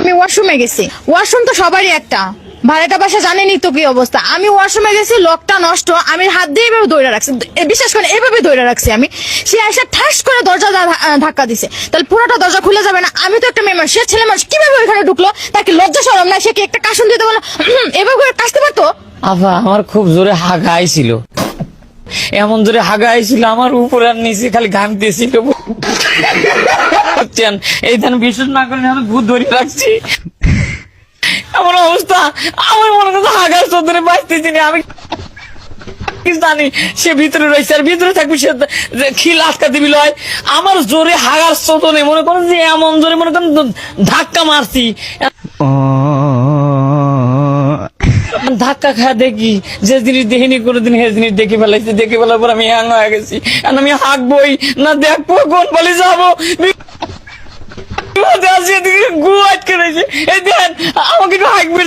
আমি ওয়াশরুমে গেছি, ওয়াশরুম তো সবারই একটা, ভাড়াটা বাসা জানেনই তো কি অবস্থা। আমি ওয়াশরুমে গেছি, লকটা নষ্ট, আমি হাত দিয়ে এভাবে দৌড়ে রাখছি, বিশ্বাস করে এভাবে দৌড়ে রাখছি আমি। সে এসে ঠাস করে দরজা ধাক্কা দিছে, তাহলে পুরোটা দরজা খুলে যাবে না? আমি তো একটা মেয়ে মানুষ, সে ছেলে মানুষ কিভাবে ওইখানে ঢুকলো? তাকে লজ্জা শরম না? সে কি একটা কাশন দিতে বলো এভাবে করে কাশতে পারতো? আফা আমার খুব জোরে হাগা আইছিল, এমন জোরে হাগা আইছিল আমার উপর আর নিচে খালি ঘামতেছিল। এই ধান বিশ্বাস না করেন আমি ভূত ধরে রাখছি। এমন অবস্থা, আমার মনে করছে হাগার চোদরে বাঁচতেছি না। আমি কি জানি সে ভিতরে রয়েছে, আর ভিতরে থাকবি সে খিল আটকা দিবি লয়। আমার জোরে হাগার চোদনে মনে করেন যে এমন জোরে মনে করেন ধাক্কা মারছি। ধাক্কা খায় দেখি যে জিনিস দেখিনি কোনোদিন সে জিনিস দেখে ফেলাইছি, দেখে ফেলার পর আমি হ্যাং হয়ে গেছি। আমি হাঁকবই না দেখবো কোন বলে যাবো, গু আটকে রয়েছে। এই দেন আমাকে একটু হাঁকবে।